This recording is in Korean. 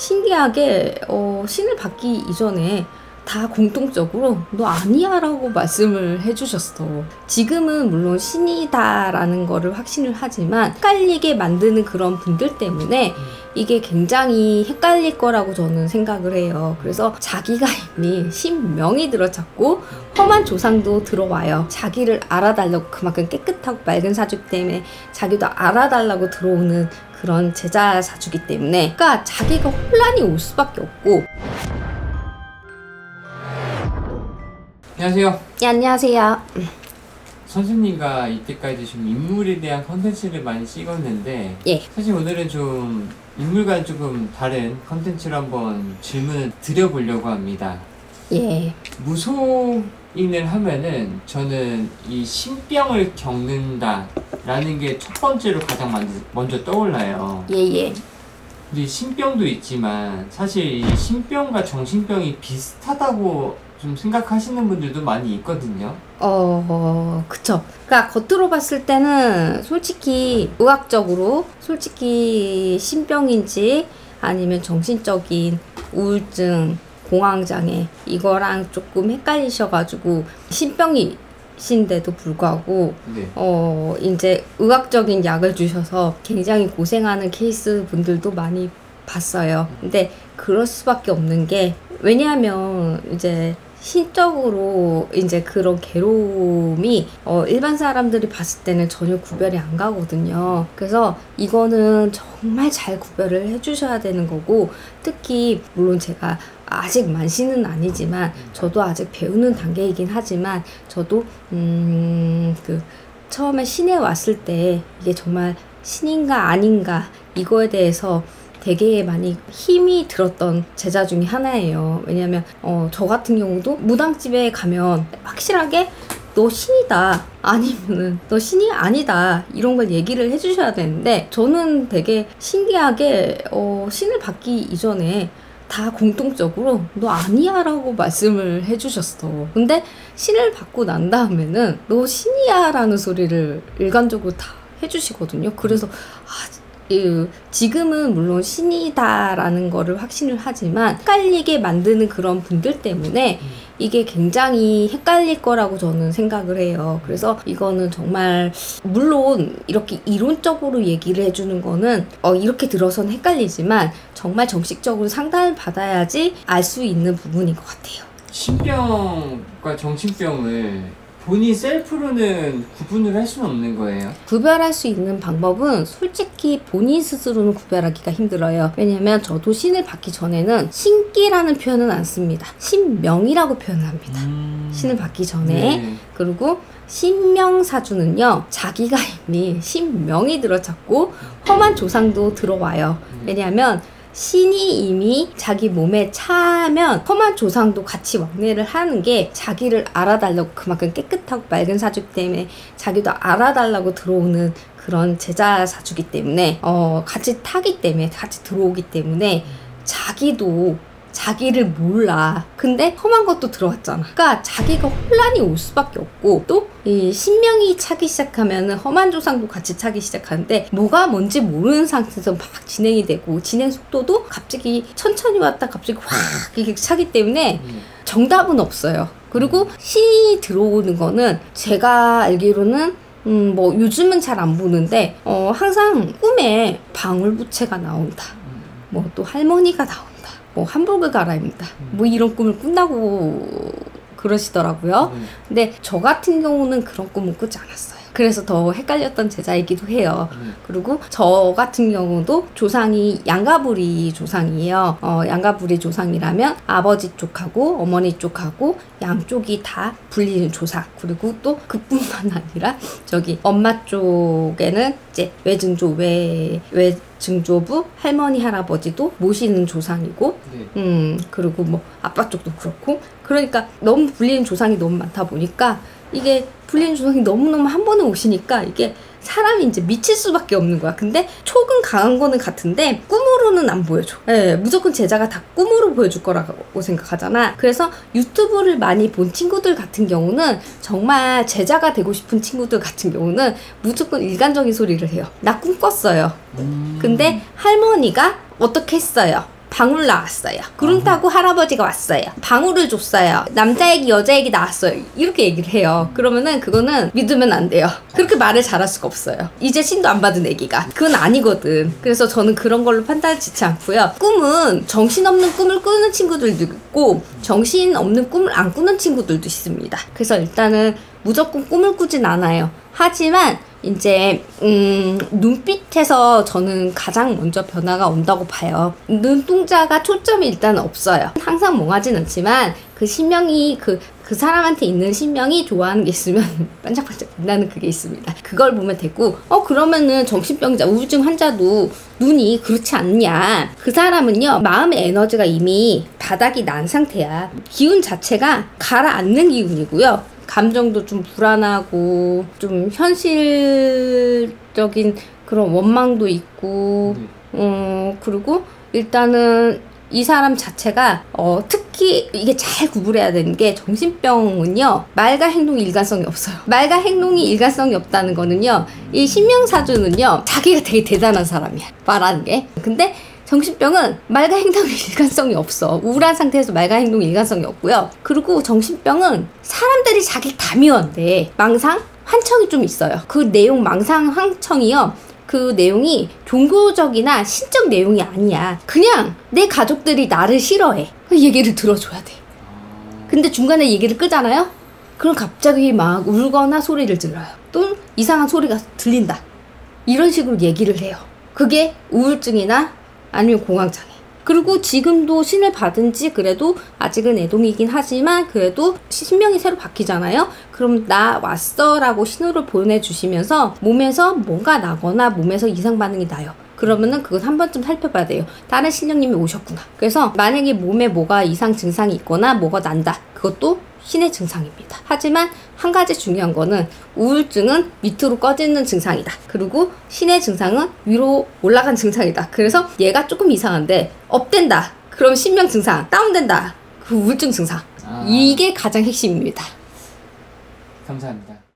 신기하게 신을 받기 이전에 다 공통적으로 너 아니야 라고 말씀을 해주셨어. 지금은 물론 신이다 라는 거를 확신을 하지만 헷갈리게 만드는 그런 분들 때문에 이게 굉장히 헷갈릴 거라고 저는 생각을 해요. 그래서 자기가 이미 신명이 들어찼고 험한 조상도 들어와요. 자기를 알아달라고, 그만큼 깨끗하고 맑은 사주기 때문에 자기도 알아달라고 들어오는 그런 제자 사주기 때문에, 그러니까 자기가 혼란이 올 수밖에 없고. 안녕하세요. 네, 안녕하세요. 선생님과 이때까지 좀 인물에 대한 컨텐츠를 많이 찍었는데, 예. 사실 오늘은 좀 인물과는 조금 다른 컨텐츠로 한번 질문을 드려보려고 합니다. 예. 무속인을 하면은 저는 이 신병을 겪는다 라는 게 첫 번째로 가장 먼저 떠올라요. 예예. 근데 신병도 있지만 사실 이 신병과 정신병이 비슷하다고 좀 생각하시는 분들도 많이 있거든요. 그쵸. 그러니까 겉으로 봤을 때는 솔직히 의학적으로 신병인지 아니면 정신적인 우울증, 공황장애 이거랑 조금 헷갈리셔가지고 신병이신데도 불구하고 네. 이제 의학적인 약을 주셔서 굉장히 고생하는 케이스 분들도 많이 봤어요. 근데 그럴 수밖에 없는 게, 왜냐하면 이제 신적으로 이제 그런 괴로움이 일반 사람들이 봤을 때는 전혀 구별이 안 가거든요. 그래서 이거는 정말 잘 구별을 해주셔야 되는 거고, 특히 물론 제가 아직 만신은 아니지만 저도 아직 배우는 단계이긴 하지만 저도 처음에 신에 왔을 때 이게 정말 신인가 아닌가 이거에 대해서 되게 많이 힘이 들었던 제자 중에 하나예요. 왜냐면 저 같은 경우도 무당집에 가면 확실하게 너 신이다 아니면은 너 신이 아니다 이런 걸 얘기를 해주셔야 되는데, 저는 되게 신기하게 신을 받기 이전에 다 공통적으로 너 아니야 라고 말씀을 해주셨어. 근데 신을 받고 난 다음에는 너 신이야 라는 소리를 일관적으로 다 해주시거든요. 그래서 지금은 물론 신이다라는 거를 확신을 하지만 헷갈리게 만드는 그런 분들 때문에 이게 굉장히 헷갈릴 거라고 저는 생각을 해요. 그래서 이거는 정말 물론 이렇게 이론적으로 얘기를 해주는 거는 이렇게 들어서는 헷갈리지만 정말 정식적으로 상담을 받아야지 알 수 있는 부분인 것 같아요. 신병과 정신병을 본인 셀프로는 구분을 할 수는 없는 거예요? 구별할 수 있는 방법은 솔직히 본인 스스로는 구별하기가 힘들어요. 왜냐면 저도 신을 받기 전에는 신기라는 표현은 안 씁니다. 신명이라고 표현을 합니다. 신을 받기 전에. 네. 그리고 신명사주는요, 자기가 이미 신명이 들어찼고 험한 조상도 들어와요. 왜냐하면 신이 이미 자기 몸에 차면 험한 조상도 같이 왕래를 하는 게, 자기를 알아달라고, 그만큼 깨끗하고 맑은 사주기 때문에 자기도 알아달라고 들어오는 그런 제자 사주기 때문에 같이 타기 때문에, 같이 들어오기 때문에 자기도 자기를 몰라. 근데 험한 것도 들어왔잖아. 그러니까 자기가 혼란이 올 수밖에 없고, 또 이 신명이 차기 시작하면 험한 조상도 같이 차기 시작하는데, 뭐가 뭔지 모르는 상태에서 막 진행이 되고, 진행 속도도 갑자기 천천히 왔다 갑자기 확 이렇게 차기 때문에 정답은 없어요. 그리고 신이 들어오는 거는 제가 알기로는 뭐 요즘은 잘 안 보는데 항상 꿈에 방울부채가 나온다, 뭐 또 할머니가 나온다, 뭐 한복을 갈아입는다, 뭐 이런 꿈을 꾼다고 그러시더라고요. 근데 저 같은 경우는 그런 꿈을 꾸지 않았어요. 그래서 더 헷갈렸던 제자이기도 해요. 그리고 저 같은 경우도 조상이 양가부리 조상이에요. 양가부리 조상이라면 아버지 쪽하고 어머니 쪽하고 양쪽이 다 불리는 조상. 그리고 또 그뿐만 아니라 저기 엄마 쪽에는 이제 외증조부 할머니 할아버지도 모시는 조상이고, 그리고 뭐 아빠 쪽도 그렇고, 그러니까 너무 불리는 조상이 너무 많다 보니까 이게 불리는 조상이 너무너무 한 번에 오시니까 이게 사람이 이제 미칠 수밖에 없는 거야. 근데 촉은 강한 거는 같은데 꿈으로는 안 보여줘. 예, 무조건 제자가 다 꿈으로 보여줄 거라고 생각하잖아. 그래서 유튜브를 많이 본 친구들 같은 경우는, 정말 제자가 되고 싶은 친구들 같은 경우는 무조건 일관적인 소리를 해요. 나 꿈 꿨어요. 근데 할머니가 어떻게 했어요. 방울 나왔어요. 구름 타고 할아버지가 왔어요. 방울을 줬어요. 남자 애기 여자 애기 나왔어요. 이렇게 얘기를 해요. 그러면은 그거는 믿으면 안 돼요. 그렇게 말을 잘할 수가 없어요. 이제 신도 안 받은 애기가. 그건 아니거든. 그래서 저는 그런 걸로 판단을 짓지 않고요. 꿈은 정신없는 꿈을 꾸는 친구들도 있고 정신없는 꿈을 안 꾸는 친구들도 있습니다. 그래서 일단은 무조건 꿈을 꾸진 않아요. 하지만 이제 눈빛에서 저는 가장 먼저 변화가 온다고 봐요. 눈동자가 초점이 일단 없어요. 항상 몽하진 않지만 그 신명이 그 사람한테 있는 신명이 좋아하는 게 있으면 반짝반짝 빛나는 그게 있습니다. 그걸 보면 되고 그러면은 정신병자 우울증 환자도 눈이 그렇지 않냐. 그 사람은요 마음의 에너지가 이미 바닥이 난 상태야. 기운 자체가 가라앉는 기운이고요. 감정도 좀 불안하고 좀 현실적인 그런 원망도 있고 그리고 일단은 이 사람 자체가 특히 이게 잘 구분해야 되는 게 정신병은요 말과 행동이 일관성이 없어요. 말과 행동이 일관성이 없다는 거는요 이 신명사주는요 자기가 되게 대단한 사람이야 말하는 게. 근데 정신병은 말과 행동이 일관성이 없어. 우울한 상태에서 말과 행동이 일관성이 없고요. 그리고 정신병은 사람들이 자기를 다 미워한대. 망상? 환청이 좀 있어요. 그 내용 망상 환청이요. 그 내용이 종교적이나 신적 내용이 아니야. 그냥 내 가족들이 나를 싫어해. 그 얘기를 들어줘야 돼. 근데 중간에 얘기를 끄잖아요? 그럼 갑자기 막 울거나 소리를 질러요. 또 이상한 소리가 들린다. 이런 식으로 얘기를 해요. 그게 우울증이나 아니면 공황장애. 그리고 지금도 신을 받은 지 그래도 아직은 애동이긴 하지만 그래도 신명이 새로 바뀌잖아요. 그럼 나 왔어 라고 신호를 보내주시면서 몸에서 뭔가 나거나 몸에서 이상 반응이 나요. 그러면은 그건 한 번쯤 살펴봐야 돼요. 다른 신령님이 오셨구나. 그래서 만약에 몸에 뭐가 이상 증상이 있거나 뭐가 난다. 그것도 신의 증상입니다. 하지만 한 가지 중요한 거는 우울증은 밑으로 꺼지는 증상이다. 그리고 신의 증상은 위로 올라간 증상이다. 그래서 얘가 조금 이상한데 업된다. 그럼 신명 증상 다운된다. 그 우울증 증상. 이게 가장 핵심입니다. 감사합니다.